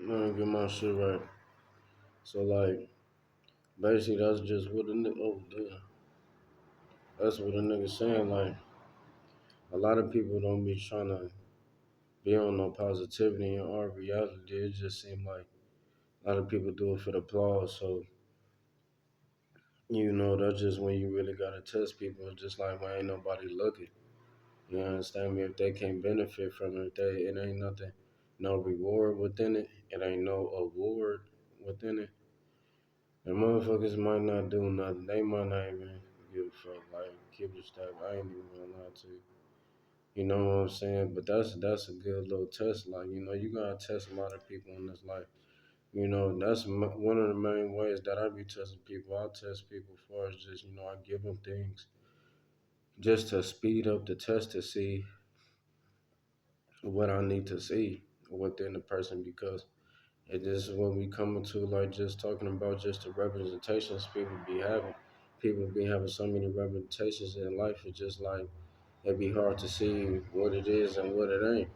Get my shit right. So like, basically, that's just what a nigga. Oh, damn. That's what a nigga saying. Like, a lot of people don't be trying to be on no positivity in our reality. It just seem like a lot of people do it for the applause. So that's just when you really gotta test people. It's just like when ain't nobody looking. You understand me? If they can't benefit from it, it ain't nothing, no reward within it. It ain't no award within it. The motherfuckers might not do nothing. They might not even give a fuck. Like, keep it step. I ain't even gonna lie to you. You know what I'm saying? But that's a good little test. Like, you gotta test a lot of people in this life. That's one of the main ways that I be testing people. I test people for is just, I give them things just to speed up the test to see what I need to see within the person because it is what we coming to like just talking about just the representations people be having. People be having so many representations in life. It's just like it'd be hard to see what it is and what it ain't.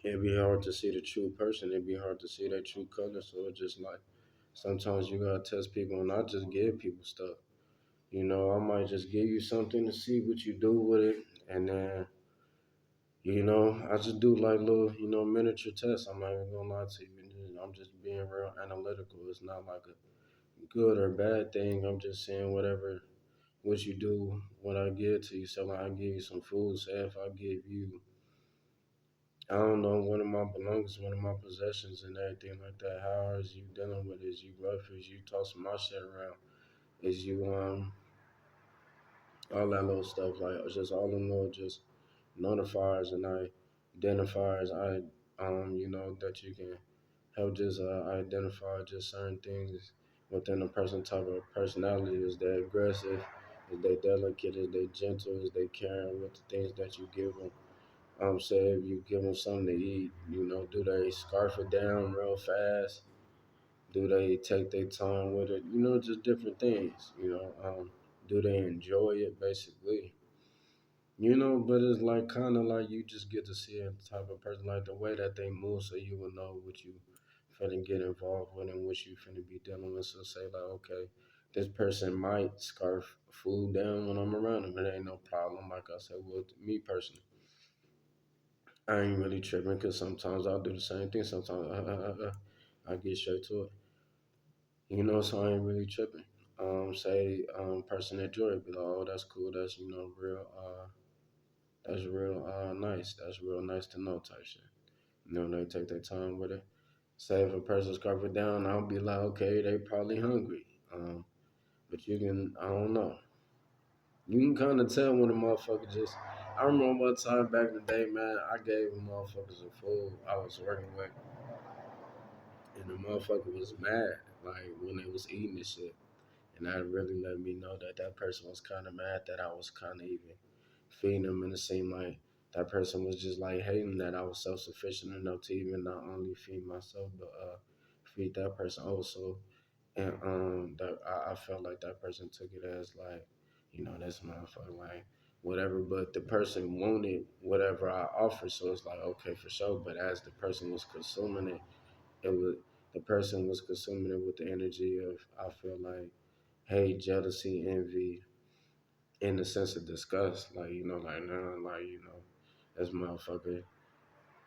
It'd be hard to see the true person. It'd be hard to see their true color. So it's just like sometimes you gotta test people and not just give people stuff. I might just give you something to see what you do with it, and then I just do like little, miniature tests. I'm not even gonna lie to you. I'm just being real analytical. It's not like a good or bad thing. I'm just saying what you do, what I give to you. So like I give you some food. Say if I give you, I don't know, one of my belongings, one of my possessions and everything like that. How is you dealing with it? Is you rough? Is you tossing my shit around? Is you all that little stuff like it's just all in little just notifiers and identifiers. That you can help just identify just certain things within a person type of personality. Is they aggressive? Is they delicate? Is they gentle? Is they caring with the things that you give them? Say if you give them something to eat, do they scarf it down real fast? Do they take their time with it? Just different things. Do they enjoy it basically? But it's like kind of like you just get to see a type of person, like the way that they move, so you will know what you finna get involved with and what you finna be dealing with. So say like, okay, this person might scarf food down when I'm around them. It ain't no problem. Like I said, well, me personally, I ain't really tripping because sometimes I'll do the same thing. Sometimes I get straight to it. So I ain't really tripping. Say person enjoy it, be like, oh, that's cool. That's real. That's real nice. That's real nice to know type shit. They take their time with it. Say if a person's carving down, I'll be like, okay, they probably hungry. But I don't know. You can kind of tell when a motherfucker just. I remember one time back in the day, man, I gave motherfuckers a food I was working with, and the motherfucker was mad, like when they was eating this shit. And that really let me know that that person was kind of mad that I was kind of even feeding them, and it seemed like that person was just like hating that I was self sufficient enough to even not only feed myself but feed that person also. And that I felt like that person took it as like, this motherfucker like whatever. But the person wanted whatever I offered, so it's like okay for sure. But as the person was consuming it, it was the person was consuming it with the energy of I feel like hate, jealousy, envy, in the sense of disgust. Like, like, nah, like, this motherfucker.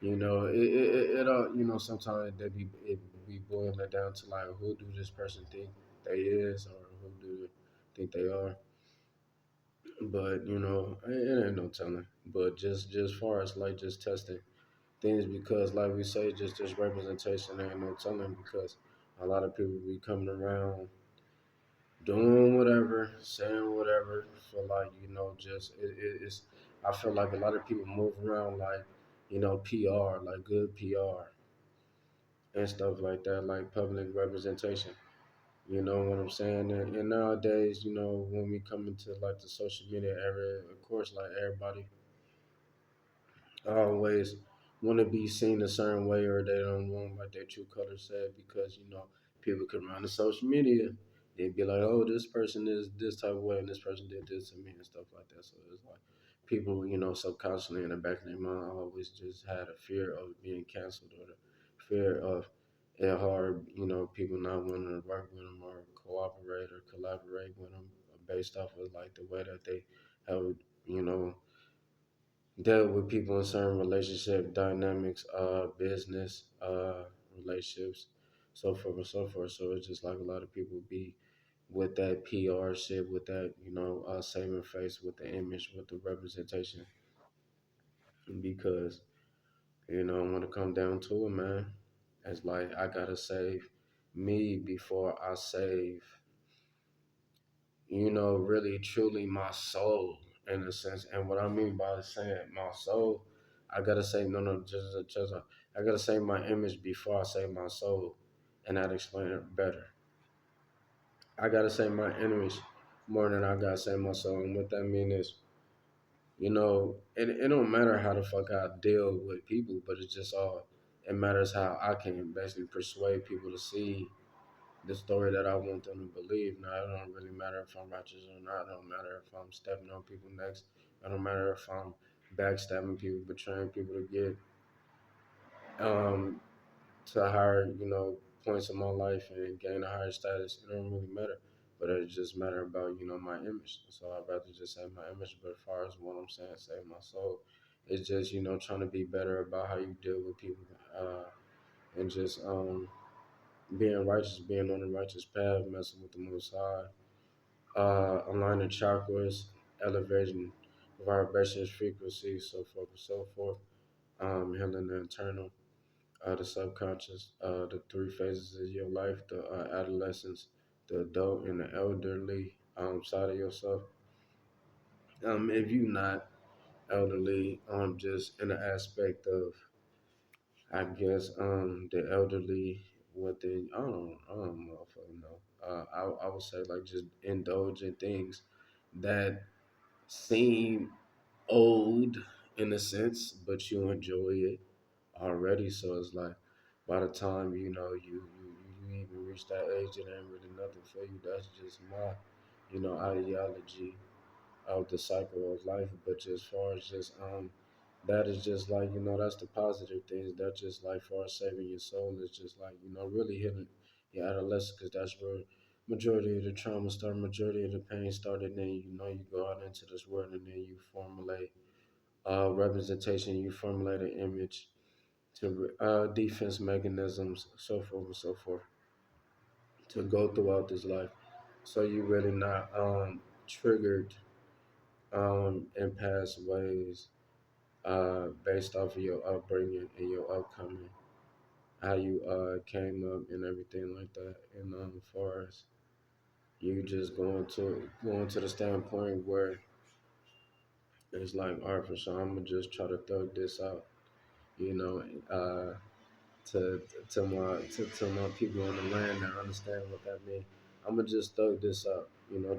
It all, sometimes it be boiling down to like, who do this person think they is or who do they think they are. But, it ain't no telling. But just far as like just testing things because like we say, just this representation ain't no telling because a lot of people be coming around doing whatever, saying whatever for like just it's. I feel like a lot of people move around like PR, like good PR and stuff like that, like public representation. You know what I'm saying? And nowadays, when we come into like the social media era, of course, like everybody always want to be seen a certain way or they don't want like their true color said because people come around the social media they'd be like oh this person is this type of way and this person did this to me and stuff like that so it's like people subconsciously in the back of their mind always just had a fear of being canceled or the fear of it hard, people not wanting to work with them or cooperate or collaborate with them based off of like the way that they have, you know, dealt with people in certain relationship dynamics, business, relationships, so forth and so forth. So it's just like a lot of people be with that PR shit, with that, saving face, with the image, with the representation, because when it come down to it, man, it's like I gotta save me before I save, really truly my soul in a sense. And what I mean by saying my soul, I gotta say no, no, just I gotta say my image before I say my soul, and that explain it better. I gotta say my image more than I gotta say my soul. And what that mean is, it don't matter how the fuck I deal with people, but it's just all it matters how I can basically persuade people to see the story that I want them to believe. Now, it don't really matter if I'm righteous or not. It don't matter if I'm stepping on people's necks. It don't matter if I'm backstabbing people, betraying people to get um, to higher, points in my life and gain a higher status. It don't really matter. But it just matter about, my image. So I'd rather just say my image. But as far as what I'm saying, save my soul. It's just, trying to be better about how you deal with people, and just being righteous, being on the righteous path, messing with the Most High, aligning chakras, elevating vibrations, frequencies, so forth and so forth, healing the internal, the subconscious, the three phases of your life, the adolescence, the adult, and the elderly side of yourself. If you're not elderly, just in the aspect of, I guess, the elderly within, I don't know if I know. I would say like just indulge in things that seem old in a sense, but you enjoy it already. So it's like by the time you even reach that age, it ain't really nothing for you. That's just my ideology of the cycle of life. But just far as just that is just like that's the positive things. That's just like far as saving your soul is just like really hitting your adolescence, because that's where majority of the trauma started, majority of the pain started. Then you go out into this world and then you formulate representation, you formulate an image to defense mechanisms, so forth and so forth, to go throughout this life. So you really not triggered in past ways based off of your upbringing and your upcoming, how you came up and everything like that. And as far as you just going to the standpoint where it's like, all right, for sure, I'm gonna just try to thug this out, you know, uh, to to my people on the land that understand what that means. I'm gonna just thug this out,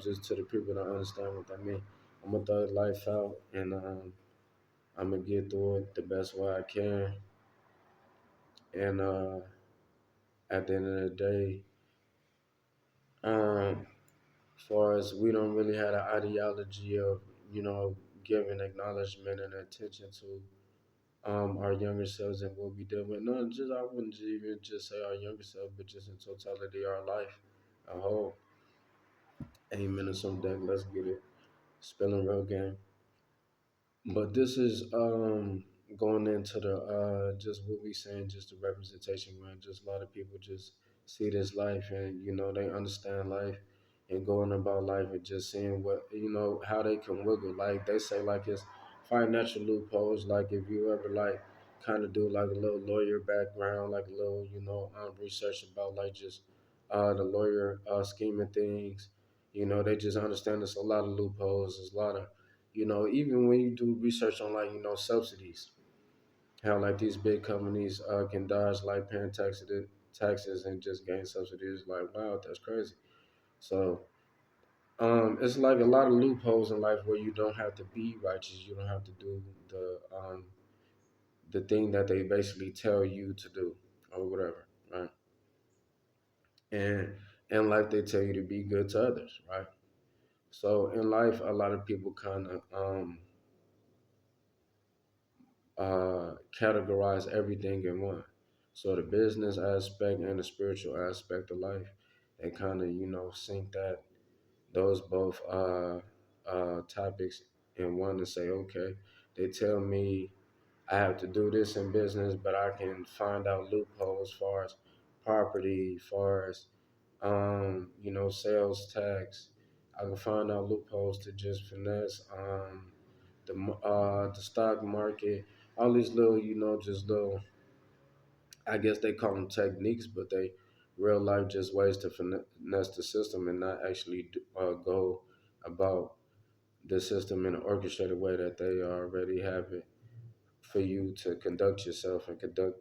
just to the people that understand what that means. I'm gonna thug life out, and I'm gonna get through it the best way I can. And at the end of the day, um, far as we don't really have an ideology of giving acknowledgement and attention to our younger selves and what we did with. No, just I wouldn't even just say our younger self, but just in totality, our life, a whole. Amen or some deck. Let's get it. Spelling real game. But this is going into the just what we saying, just the representation, man. Just a lot of people just see this life and they understand life and going about life and just seeing what how they can wiggle. Like they say, like it's financial loopholes. Like if you ever like kind of do like a little lawyer background, like a little research about like just the lawyer scheme of things. They just understand there's a lot of loopholes. There's a lot of even when you do research on like, subsidies, how like these big companies can dodge like paying taxes and just gain subsidies. Like, wow, that's crazy. So it's like a lot of loopholes in life where you don't have to be righteous. You don't have to do the thing that they basically tell you to do or whatever, right? And in life they tell you to be good to others, right? So in life, a lot of people kind of categorize everything in one. So the business aspect and the spiritual aspect of life, they kind of sync those both topics in one and say, okay, they tell me I have to do this in business, but I can find out loopholes as far as property, far as sales tax. I can find out loopholes to just finesse the stock market. All these little, just little. I guess they call them techniques, but they real life just ways to finesse the system and not actually go about the system in an orchestrated way that they already have it for you to conduct yourself and conduct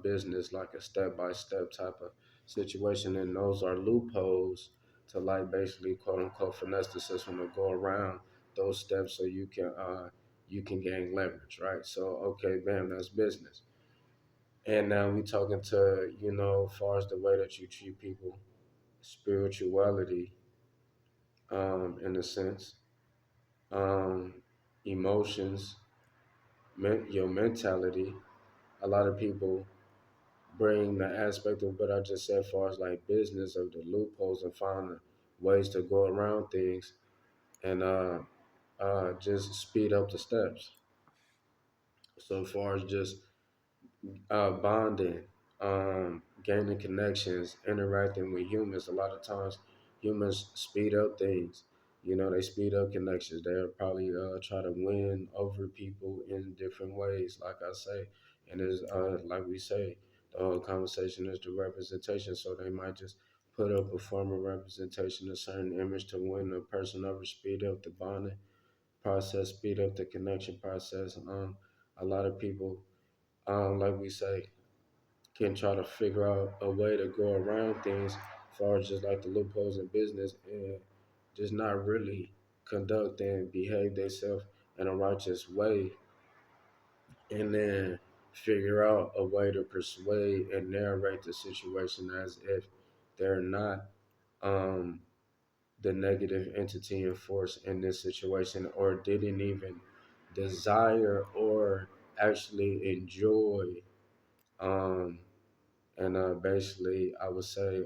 business like a step by step type of situation. And those are loopholes to like basically quote unquote finesse the system to go around those steps so you can gain leverage, right? So okay, bam, that's business. And now we talking to, as far as the way that you treat people, spirituality, in a sense, um, emotions, your mentality. A lot of people bring the aspect of what I just said, as far as like business of the loopholes and finding ways to go around things and just speed up the steps. So far as just bonding, gaining connections, interacting with humans. A lot of times, humans speed up things. They speed up connections. They'll probably try to win over people in different ways, like I say. And it's like we say, the whole conversation is the representation. So they might just put up a form of representation, a certain image to win the person over, speed up the bonding process, speed up the connection process. A lot of people, like we say, can try to figure out a way to go around things as far as just like the loopholes in business and just not really conduct and behave themselves in a righteous way and then figure out a way to persuade and narrate the situation as if they're not um, the negative entity and force in this situation or didn't even desire or actually enjoy um, and basically, I would say,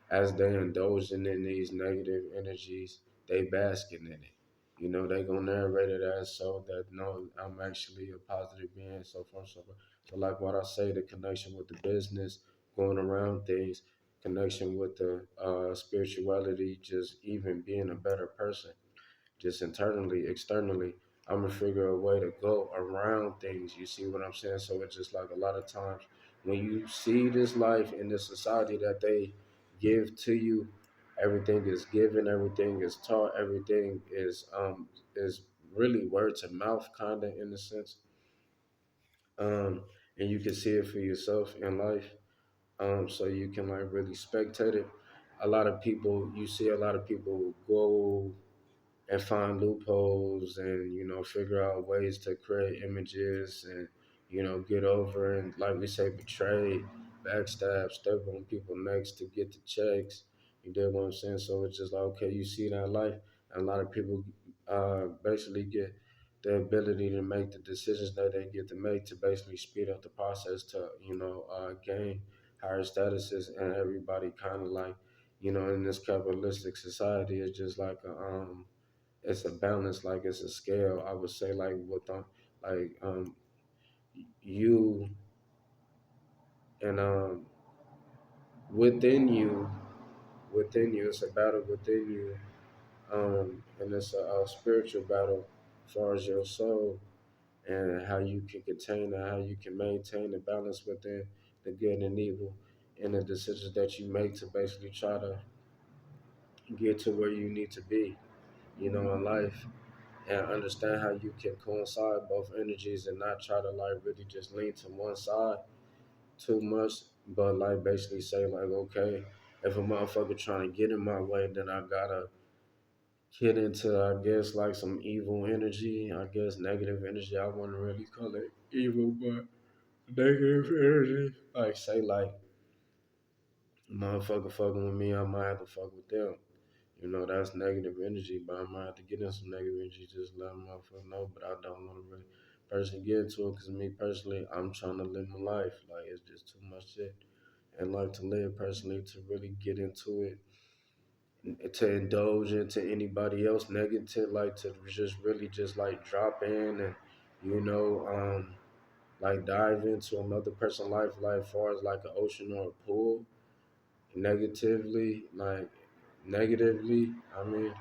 as they indulging in these negative energies, they basking in it. They gonna narrate it as so that no, I'm actually a positive being, so far so forth. So like what I say, the connection with the business, going around things, connection with the spirituality, just even being a better person just internally, externally. I'm gonna figure a way to go around things. You see what I'm saying? So it's just like a lot of times when you see this life in this society that they give to you, everything is given, everything is taught, everything is really word to mouth kinda in a sense. Um and you can see it for yourself in life. So you can like really spectate it. A lot of people you see a lot of people go and find loopholes and figure out ways to create images and get over and like we say betray, backstab, step on people necks to get the checks. You get what I'm saying? So it's just like okay, you see that life, and a lot of people basically get the ability to make the decisions that they get to make to basically speed up the process to gain higher statuses, and everybody kind of like in this capitalistic society it's just like it's a balance, like it's a scale. I would say like with like you and within you, it's a battle within you, and it's a spiritual battle as far as your soul and how you can contain and how you can maintain the balance within the good and evil and the decisions that you make to basically try to get to where you need to be, in life. And understand how you can coincide both energies and not try to like really just lean to one side too much, but like basically say like, okay, if a motherfucker trying to get in my way, then I gotta get into I guess like some evil energy, I guess negative energy. I wouldn't really call it evil, but negative energy. Like say like motherfucker fucking with me, I might have to fuck with them. That's negative energy, but I might have to get in some negative energy, just let them motherfucker know, but I don't want to really personally get into it because me personally, I'm trying to live my life. Like it's just too much shit and life to live personally to really get into it, to indulge into anybody else negative, like to just really just like drop in and you know, like dive into another person's life, like far as like an ocean or a pool, negatively, like negatively. I mean,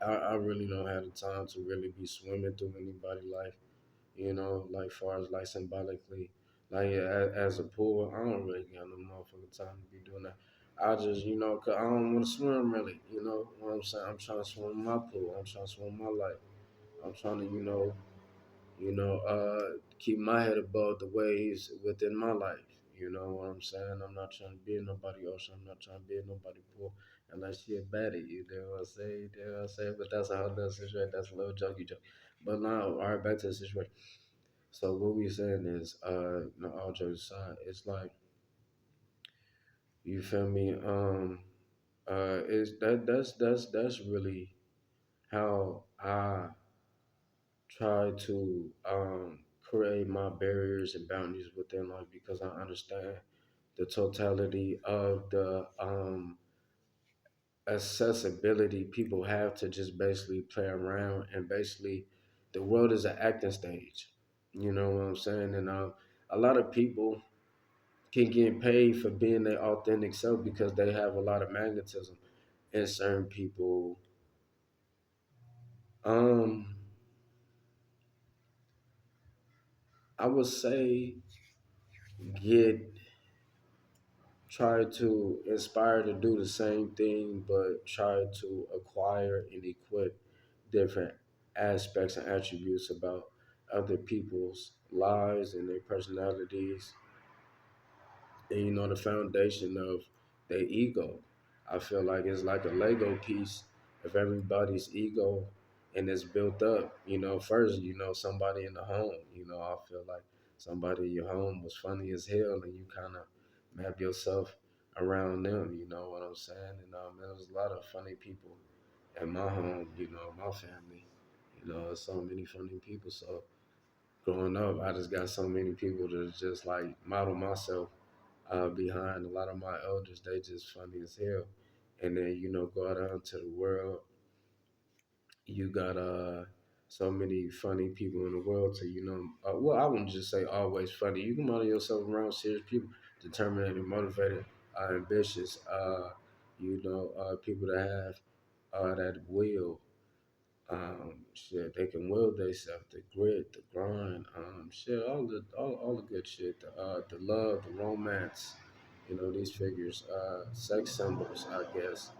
I really don't have the time to really be swimming through anybody's life, you know, like far as like symbolically, like as a pool, I don't really got no motherfucking time to be doing that. I just, you know, 'cause I don't want to swim really, you know what I'm saying? I'm trying to swim my pool. I'm trying to swim my life. I'm trying to, keep my head above the waves within my life. You know what I'm saying? I'm not trying to be in nobody ocean. I'm not trying to be in nobody pool unless she a baddie. You know what I'm saying? You know what I'm saying? But that's a whole other situation. That's a little jokey joke. But now, all right, back to the situation. So what we saying is, no, all jokes aside, it's like you feel me. Is that's really how I try to create my barriers and boundaries within life because I understand the totality of the accessibility people have to just basically play around and basically the world is an acting stage. You know what I'm saying? And a lot of people can get paid for being their authentic self because they have a lot of magnetism. And certain people, um, I would say, get try to inspire to do the same thing, but try to acquire and equip different aspects and attributes about other people's lives and their personalities and the foundation of their ego. I feel like it's like a Lego piece of everybody's ego, and it's built up. First, somebody in the home. I feel like somebody in your home was funny as hell, and you kind of map yourself around them. You know what I'm saying? And there was a lot of funny people in my home. My family. There's so many funny people. So growing up, I just got so many people to just like model myself behind. A lot of my elders, they just funny as hell. And then, go out into the world, you got so many funny people in the world to, well, I wouldn't just say always funny. You can model yourself around serious people, determined and motivated, ambitious, people that have that will. Shit, they can will themselves, the grit, the grind, shit, all the good shit, the love, the romance, these figures, sex symbols, I guess,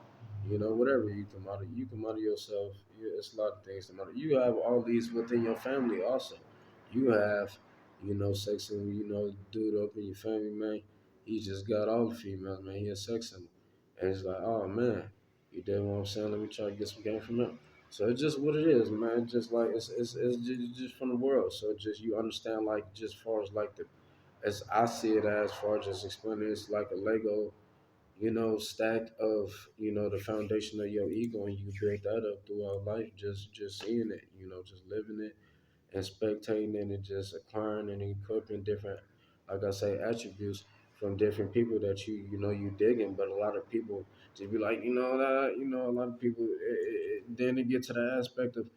whatever you can model yourself. It's a lot of things to model. You have all these within your family also. You have, sex symbol, dude up in your family, man. He just got all the females, man. He a sex symbol, and it's like, oh man, you did what I'm saying. Let me try to get some game from him. So it's just what it is, man. Just like it's just from the world. So just you understand, like just far as like the as I see it, as far as just explaining, it's like a Lego, stack of the foundation of your ego, and you build that up throughout life. Just seeing it, just living it and spectating it, and just acquiring and equipping different, like I say, attributes from different people that you digging. But a lot of people just be like, a lot of people. Then it get to the aspect of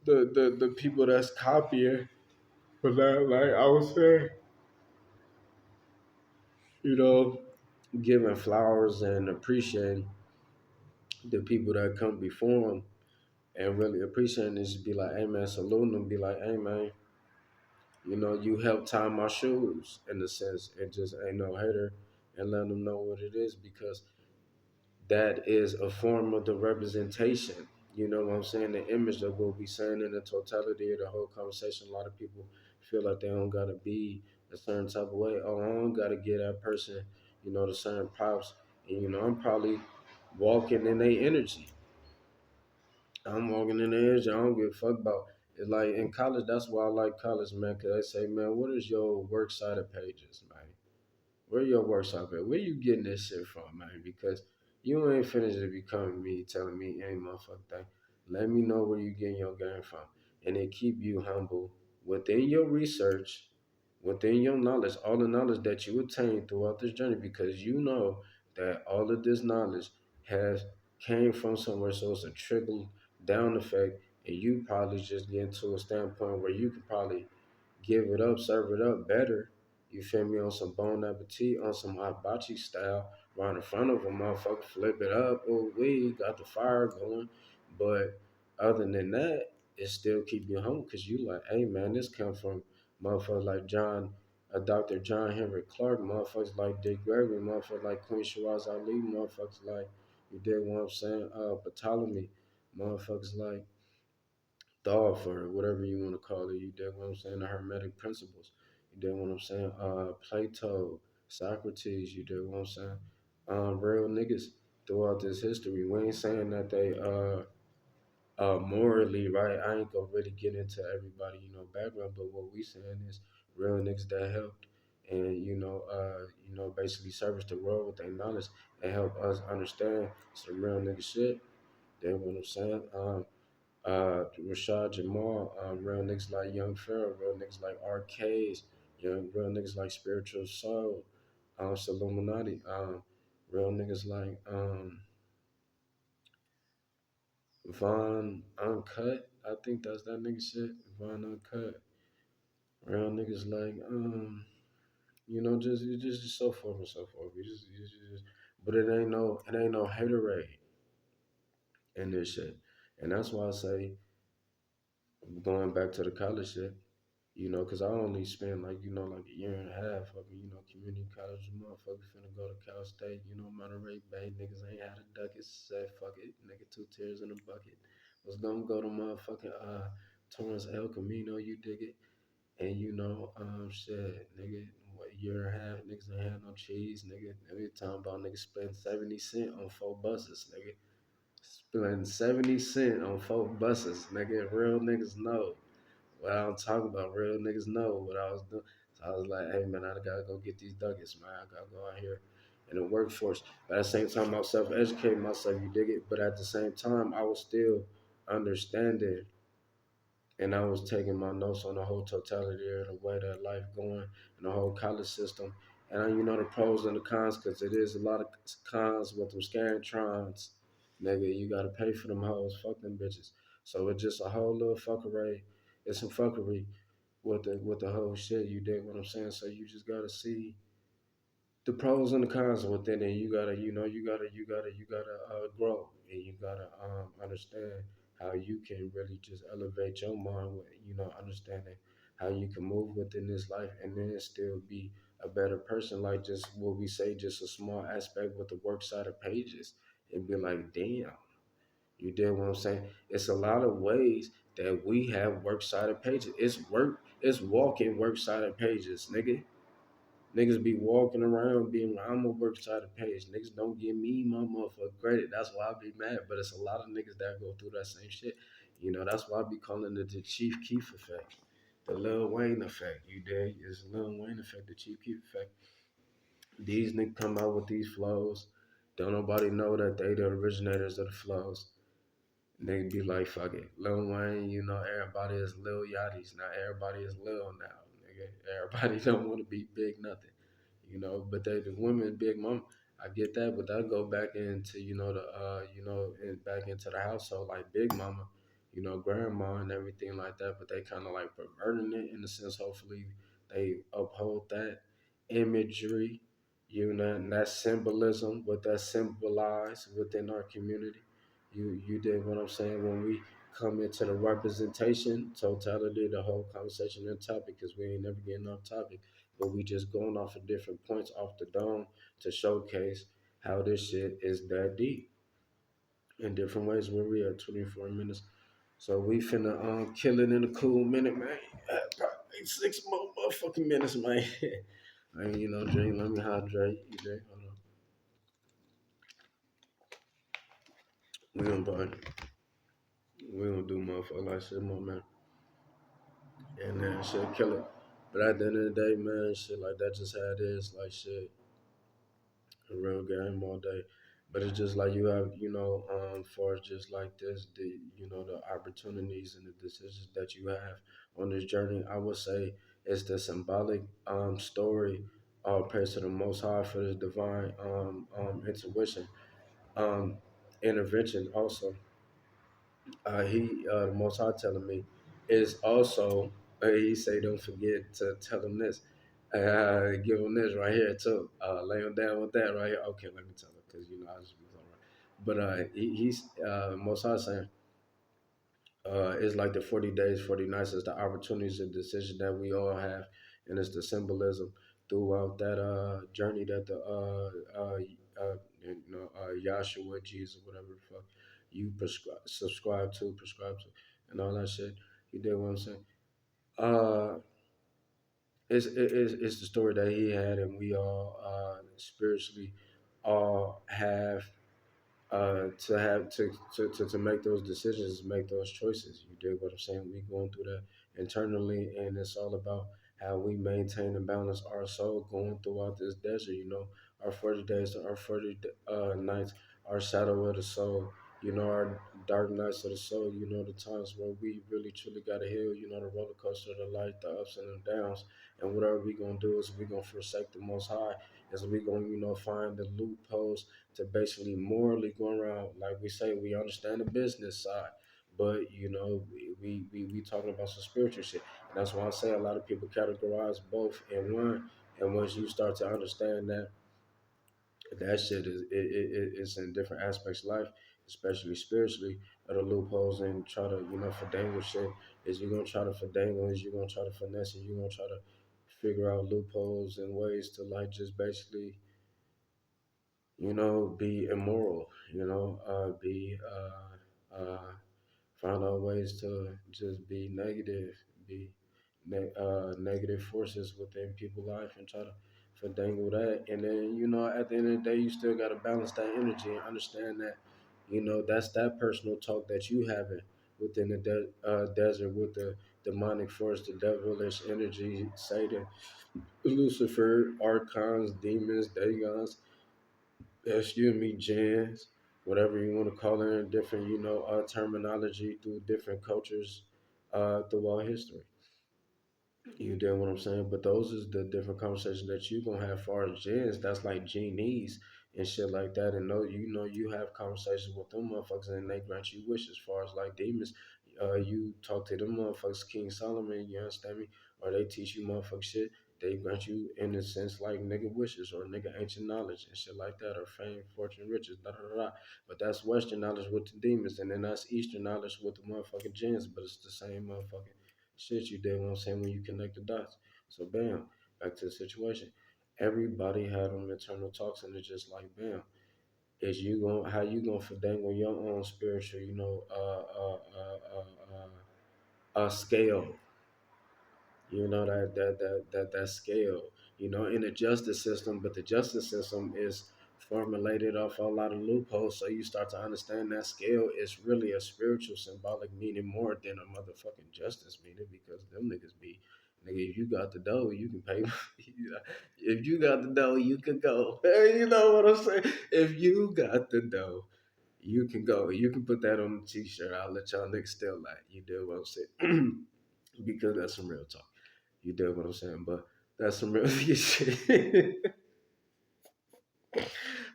the people that's copying, but that, like I was saying, you know, giving flowers and appreciating the people that come before them and really appreciating this. Be like, hey man, saluting them. Be like, hey man, you help tie my shoes in a sense, and just ain't no hater, and let them know what it is because that is a form of the representation. You know what I'm saying? The image that we'll be saying in the totality of the whole conversation. A lot of people feel like they don't gotta be a certain type of way. Oh, I don't gotta get that person, the certain props. And I'm probably walking in their energy. I'm walking in the energy. I don't give a fuck about it. Like in college, that's why I like college, man. Cause they say, man, what is your works cited pages, man? Where your workshop at? Where you getting this shit from, man? Because you ain't finished to become me telling me any motherfucking thing. Let me know where you getting your game from. and it keep you humble within your research, within your knowledge, all the knowledge that you attain throughout this journey, because you know that all of this knowledge has came from somewhere, so it's a trickle down effect, and you probably just get to a standpoint where you could probably give it up, serve it up better. You feel me, on some bon appetit, on some hibachi style, right in front of a motherfucker, flip it up. Oh, we got the fire going. But other than that, it still keep you humble because you like, hey man, this come from motherfuckers like Dr. John Henry Clark, motherfuckers like Dick Gregory, motherfuckers like Queen Shiraz Ali, motherfuckers like, you dig what I'm saying, Ptolemy, motherfuckers like thought or whatever you want to call it. You dig what I'm saying? The Hermetic principles. You dig what I'm saying? Plato, Socrates. You dig what I'm saying? Real niggas throughout this history. We ain't saying that they morally right. I ain't gonna really get into everybody background, but what we saying is real niggas that helped and basically service the world with their knowledge and help us understand some real nigga shit. That's what I'm saying. Rashad Jamal, real niggas like Young Pharaoh, real niggas like Arcades, real niggas like Spiritual Soul, Illuminati, real niggas like Von Uncut. I think that's that nigga shit. Von Uncut. Real niggas like just so forth and so forth. But it ain't no haterade in this shit, and that's why I say going back to the college shit. Cause I only spent like a year and a half of community college. Motherfuckers finna go to Cal State, Monterey Bay. Niggas ain't had a ducket. Said fuck it, nigga, 2 tears in a bucket. Was gonna go to motherfucking Torrance El Camino, you dig it? And shit, nigga, what year and a half, niggas ain't had no cheese, nigga. Every time about niggas spend 70 cents on 4 buses, nigga. Spending 70 cents on 4 buses, nigga. Real niggas know what I'm talking about. Real niggas know what I was doing. So I was like, hey man, I gotta go get these ducats, man. I gotta go out here in the workforce. But at the same time, I was self-educating myself, you dig it? But at the same time, I was still understanding and I was taking my notes on the whole totality of the way that life going and the whole college system. And the pros and the cons, because it is a lot of cons with them scantrons. Nigga, you gotta pay for them hoes. Fuck them bitches. So it's just a whole little fuckery. It's some fuckery with the whole shit. You dig what I'm saying? So you just gotta see the pros and the cons within it. You gotta grow, and you gotta understand how you can really just elevate your mind with understanding how you can move within this life and then still be a better person. Like just what we say, just a small aspect with the works side of pages, and be like, damn. You did what I'm saying? It's a lot of ways that we have works side of pages. It's walking works side of pages, nigga. Niggas be walking around being like, I'm a work side of page. Niggas don't give me my motherfucking credit. That's why I be mad. But it's a lot of niggas that go through that same shit. That's why I be calling it the Chief Keef effect. The Lil Wayne effect. You dig? It's Lil Wayne effect, the Chief Keef effect. These niggas come out with these flows. Don't nobody know that they the originators of the flows. They be like, fuck it. Lil Wayne, everybody is Lil Yachty's. Now everybody is Lil now, nigga. Everybody don't want to be big nothing. But the women, big mom, I get that, but that go back into, and back into the household, like big mama, grandma and everything like that, but they kind of like perverting it in the sense, hopefully they uphold that imagery, and that symbolism, what that symbolize within our community. You did what I'm saying when we come into the representation, totality, the whole conversation and topic, because we ain't never getting off topic, but we just going off of different points off the dome to showcase how this shit is that deep in different ways. Where we at 24 minutes, so we finna kill it in a cool minute, man. Probably 6 more motherfucking minutes, man. Man, drink. Let me hydrate. You there? Hold on. We gonna party. We gonna do motherfucker like shit, more man. And then shit, kill it. But at the end of the day, man, shit like that just how it is. Like shit, a real game all day. But it's just like you have, for just like this, the opportunities and the decisions that you have on this journey. I would say it's the symbolic story. All praise to the Most High for His divine intuition, um, intervention. Also, the Most High telling me is also. He say, don't forget to tell him this. Give him this right here too. Lay him down with that right here. Okay, let me tell him because I just be going right. But he's Most High saying it's like the 40 days, 40 nights is the opportunities and decisions that we all have, and it's the symbolism throughout that journey that the Yahshua, Jesus, whatever the fuck you prescribe to, and all that shit. You did what I'm saying? Uh, it's the story that he had, and we all spiritually all have to make those decisions, make those choices. You dig what I'm saying? We going through that internally, and it's all about how we maintain and balance our soul going throughout this desert. Our 40 days, our 40 nights, our shadow of the soul. Our dark nights of the soul. The times where we really truly got to heal. The roller coaster of the life, the ups and the downs. And whatever we gonna do is we gonna forsake the Most High. Is we gonna find the loopholes to basically morally go around, like we say, we understand the business side, but we talking about some spiritual shit. And that's why I say a lot of people categorize both in one. And once you start to understand that shit is in different aspects of life, especially spiritually, of the loopholes, and try to finagle shit. Is you're gonna try to finagle, is you're gonna try to finesse, and you're gonna try to figure out loopholes and ways to like just basically be immoral, be find out ways to just be negative, be negative forces within people's life, and try to fandangle that. And then, at the end of the day, you still got to balance that energy and understand that, that's that personal talk that you having within the desert with the demonic force, the devilish energy, Satan, Lucifer, archons, demons, dagons, excuse me, gens, whatever you want to call it, in different, terminology through different cultures throughout history. You get what I'm saying? But those is the different conversations that you gonna have. Far as gens, that's like genies and shit like that. And no, you have conversations with them motherfuckers, and they grant you wishes. As far as like demons, you talk to them motherfuckers, King Solomon. You understand me? Or they teach you motherfucker shit. They grant you, in a sense, like nigga wishes or nigga ancient knowledge and shit like that, or fame, fortune, riches, da da da. Da. But that's Western knowledge with the demons, and then that's Eastern knowledge with the motherfucking gens. But it's the same motherfucking shit. You did what I'm saying when you connect the dots. So bam, back to the situation. Everybody had them internal talks, and it's just like bam. Is you going how you gonna finagle your own spiritual, scale, that scale, in the justice system. But the justice system is formulated off a lot of loopholes. So you start to understand that scale is really a spiritual symbolic meaning more than a motherfucking justice meaning, because them niggas be, nigga, if you got the dough, you can pay. If you got the dough, you can go. You know what I'm saying? If you got the dough, you can go. You can put that on the t-shirt. I'll let y'all niggas steal that. You do what I'm saying? Because that's some real talk. You dig what I'm saying? But that's some real shit.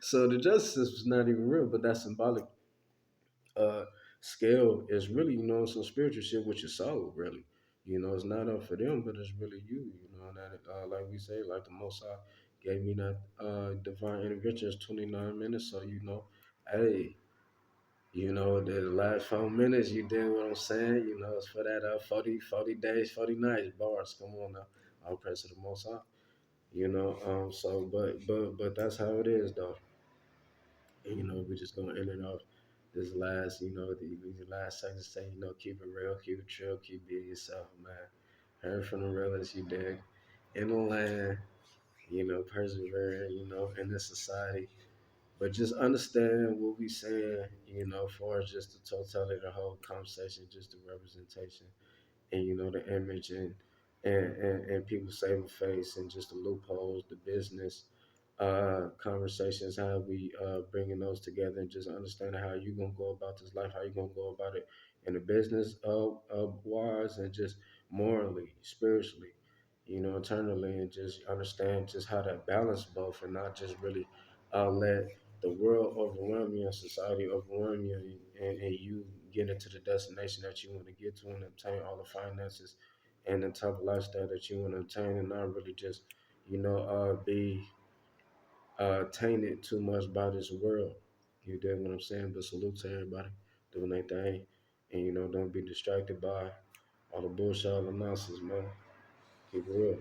So the justice is not even real, but that symbolic uh, scale is really, some spiritual shit with your soul, really. It's not up for them, but it's really you. That like we say, like the Most High gave me that divine intervention is 29 minutes. So hey, the last 4 minutes, you did what I'm saying. It's for that 40 days, 40 nights bars. Come on now, I'll press to the Most High. So but that's how it is though. And we're just gonna end it off this last, these last seconds say, keep it real, keep it true, keep being yourself, man. Heard from the realest, you dig, in the land, persevering, in this society. But just understand what we saying, for just the totality of the whole conversation, just the representation, and the image, and people saving face, and just the loopholes, the business, conversations, how we bringing those together, and just understanding how you gonna go about this life, how you gonna go about it in the business wise, and just morally, spiritually, internally, and just understand just how to balance both, and not just really let the world overwhelm you and society overwhelm you, and you get into the destination that you want to get to and obtain all the finances and the type of lifestyle that you want to obtain, and not really just be tainted too much by this world. You dig what I'm saying? But salute to everybody doing their thing, and don't be distracted by all the bullshit, all the nonsense, man. Keep it real.